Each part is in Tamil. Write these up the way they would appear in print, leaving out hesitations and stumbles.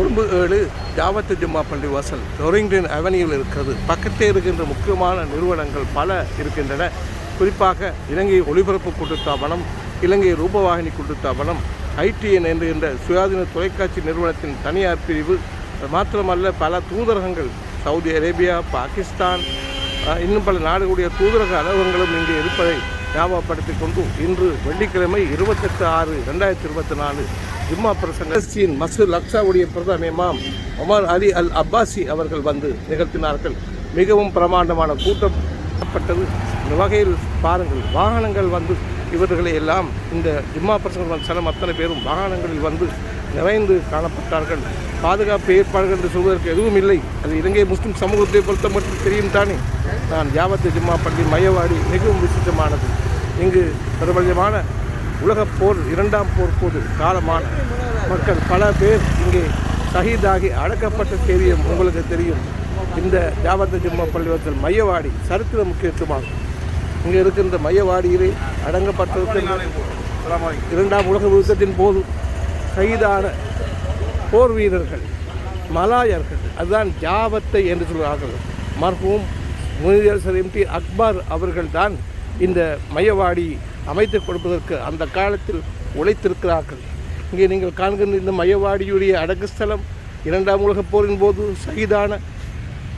கொழும்பு 7 ஜாவத் ஜும்மா பள்ளிவாசல் டொரிங்டன் அவென்யூவில் இருக்கிறது. பக்கத்தே இருக்கின்ற முக்கியமான நிறுவனங்கள் பல இருக்கின்றன. குறிப்பாக இலங்கை ஒலிபரப்பு கூட்டுத்தாபனம், இலங்கை ரூபவாகினி கூட்டுத்தாபனம், ITN என்கின்ற சுயாதீன தொலைக்காட்சி நிறுவனத்தின் தனியார் பிரிவு, மாத்திரமல்ல பல தூதரகங்கள், சவுதி அரேபியா, பாகிஸ்தான், இன்னும் பல நாடுகளுடைய தூதரக அலுவலகங்களும் இங்கே இருப்பதை ஞாபகப்படுத்தி கொண்டு இன்று வெள்ளிக்கிழமை 28/6/2024 ஜும்மா பிரசங்கத்தின் மஸ்ஜித் அக்ஸாவுடைய பிரதம இமாம் உமர் அலி அல் அப்பாசி அவர்கள் வந்து நிகழ்த்தினார்கள். மிகவும் பிரமாண்டமான கூட்டப்பட்டது. இந்த வகையில் பாருங்கள், வாகனங்கள் வந்து இவர்களை எல்லாம் இந்த ஜும்மா பிரசங்கம் சில அத்தனை பேரும் வாகனங்களில் வந்து நிறைந்து காணப்பட்டார்கள். பாதுகாப்பு ஏற்பாடுகள் என்று சொல்வதற்கு எதுவும் இல்லை. அது இலங்கை முஸ்லிம் சமூகத்தை பொறுத்த மட்டும் தெரியும் தானே. நான் ஜாவத் ஜும்மா பள்ளி மையவாடி மிகவும் விசித்தமானது. இங்கு பிரபலமான உலகப் போர், 2ஆம் போர் போது காலமான மக்கள் பல பேர் இங்கே ஷஹீதாகி அடக்கப்பட்ட செய்தியும் உங்களுக்கு தெரியும். இந்த ஜாவத் ஜும்மா பள்ளிவாசல் மையவாடி சரித்திர முக்கியத்துவமாகும். இங்கே இருக்கின்ற மையவாடியிலே அடங்கப்பட்டிருக்கின்ற 2ஆம் உலக யுத்தத்தின் போது ஷஹீதான போர் வீரர்கள், மலாயர்கள், அதுதான் ஜாவத்தை என்று சொல்கிறார்கள். மர்ஹூம் முனிவர் சரீம்டி அக்பர் அவர்கள்தான் இந்த மையவாடி அமைத்து கொடுப்பதற்கு அந்த காலத்தில் உழைத்திருக்கிறார்கள். இங்கே நீங்கள் காண்கின்ற இந்த மையவாடியுடைய அடக்குஸ்தலம் 2ஆம் உலகப் போரின் போது ஷஹீதான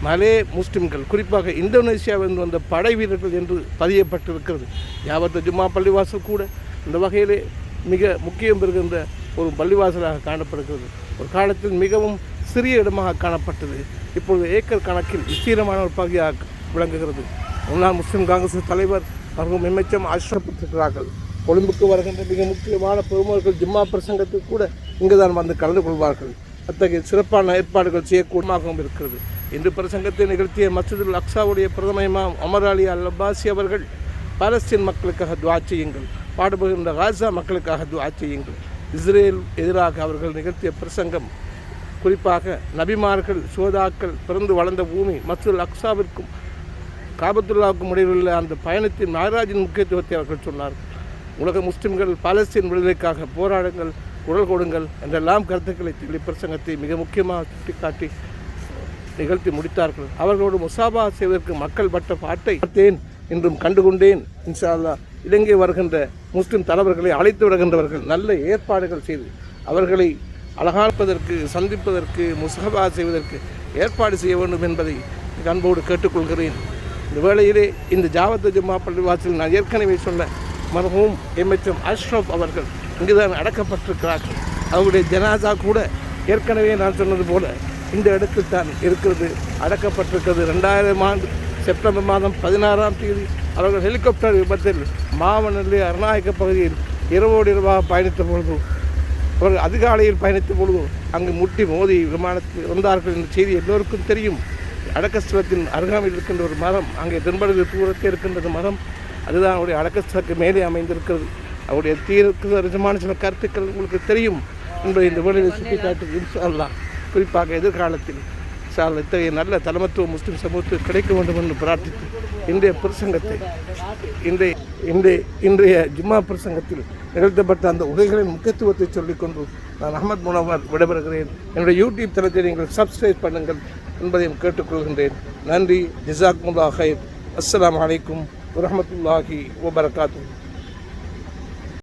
மலே முஸ்லிம்கள், குறிப்பாக இந்தோனேசியாவிலிருந்து வந்த படை வீரர்கள் என்று பதியப்பட்டிருக்கிறது. ஜாவத் ஜும்மா பள்ளிவாசல் கூட இந்த வகையிலே மிக முக்கியம் பெறுகின்ற ஒரு பள்ளிவாசலாக காணப்படுகிறது. ஒரு காலத்தில் மிகவும் சிறிய இடமாக காணப்பட்டது. இப்பொழுது ஏக்கர் கணக்கில் விஸ்தீரமான ஒரு பகுதியாக விளங்குகிறது. முன்னாள் முஸ்லிம் காங்கிரஸ் தலைவர் மர்ஹூம் MHM ஆசிரப்பட்டிருக்கிறார்கள். கொழும்புக்கு வருகின்ற மிக முக்கியமான பிரமுகர்கள் ஜும்மா பிரசங்கத்தில் கூட இங்குதான் வந்து கலந்து கொள்வார்கள். அத்தகைய சிறப்பான ஏற்பாடுகள் செய்யக்கூடமாகவும் இருக்கிறது. இன்று பிரசங்கத்தை நிகழ்த்திய மஸ்ஜித் அக்ஸாவுடைய பிரதம இமாம் உமர் அலி அல் அப்பாசி அவர்கள், பாலஸ்தீன் மக்களுக்காக துஆ செய்யுங்கள், பாடுபடுகின்ற காசா மக்களுக்காக துஆ செய்யுங்கள். இஸ்ரேல் எதிராக அவர்கள் நிகழ்த்திய பிரசங்கம், குறிப்பாக நபிமார்கள், சோதாக்கள் பிறந்து வளர்ந்த பூமி மஸ்ஜித் அக்ஸாவிற்கும் காபத்துல்லாவுக்கும் இடையிலுள்ள அந்த பயணத்தின் மஹராஜின் முக்கியத்துவத்தை அவர்கள் சொன்னார்கள். உலக முஸ்லிம்கள் பாலஸ்தீன் விடுதலைக்காக போராடுங்கள், குரல் கொடுங்கள் என்றெல்லாம் கருத்துக்களை சொல்லி பிரசங்கத்தை மிக முக்கியமாக சுட்டிக்காட்டி நிகழ்த்தி முடித்தார்கள். அவர்களோடு முசாபா செய்வதற்கு மக்கள் பட்ட பாட்டை பார்த்தேன், இன்றும் கண்டுகொண்டேன். இன்ஷா அல்லாஹ் இலங்கை வருகின்ற முஸ்லிம் தலைவர்களை அழைத்து வருகின்றவர்கள் நல்ல ஏற்பாடுகள் செய்து அவர்களை அழகாப்பதற்கு, சந்திப்பதற்கு, முசாபா செய்வதற்கு ஏற்பாடு செய்ய வேண்டும் என்பதை அன்போடு கேட்டுக்கொள்கிறேன். இந்த வேளையிலே இந்த ஜாவத் ஜும்மா பள்ளிவாசல் நான் ஏற்கனவே சொன்ன மர்ஹூம் MHM அஷ்ரப் அவர்கள் இங்குதான் அடக்கப்பட்டிருக்கிறார்கள். அவருடைய ஜனாசா கூட ஏற்கனவே நான் சொன்னது போல இந்த இடத்தில் தான் இருக்கிறது, அடக்கப்பட்டிருக்கிறது. 2000 ஆண்டு செப்டம்பர் மாதம் 16ஆம் தேதி அவர்கள் ஹெலிகாப்டர் விபத்தில் மாவனல்லே அருணாயக்க பகுதியில் இரவோடு இரவாக பயணித்த பொழுது, அவர்கள் அதிகாலையில் பயணித்த பொழுது அங்கு முட்டி மோதி விமானத்தில் வந்தார்கள் என்ற செய்தி எல்லோருக்கும் தெரியும். அடக்கஸ்தலத்தின் அருகாமையில் இருக்கின்ற ஒரு மரம், அங்கே தென்படுகிற தூரத்தில் இருக்கின்ற மரம், அதுதான் அவருடைய அடக்கஸ்தலத்துக்கு மேலே அமைந்திருக்கிறது. அவருடைய தீர்க்கமான சில கருத்துக்கள் உங்களுக்கு தெரியும் என்பதை இந்த வேளையில் சுட்டிக்காட்டி இன்ஷா அல்லாஹ் குறிப்பாக எதிர்காலத்தில் இன்ஷா அல்லாஹ் இத்தகைய நல்ல தலைமத்துவ முஸ்லிம் சமூகத்துக்கு கிடைக்க வேண்டும் என்று பிரார்த்தித்து இன்றைய பிரசங்கத்தை இன்றைய ஜும்மா பிரசங்கத்தில் நிகழ்த்தப்பட்ட அந்த உரைகளின் முக்கியத்துவத்தை சொல்லிக்கொண்டு நான் அஹமத் முனவர் விடைபெறுகிறேன். என்னுடைய யூடியூப் தளத்தை நீங்கள் சப்ஸ்கிரைப் பண்ணுங்கள் என்பதையும் கேட்டுக்கொள்கின்றேன். நன்றி. ஜஸாக்குமுல்லாஹ் ஹைர். அஸ்ஸலாமு அலைக்கும் வரஹ்மத்துல்லாஹி வபரகாத்துஹு.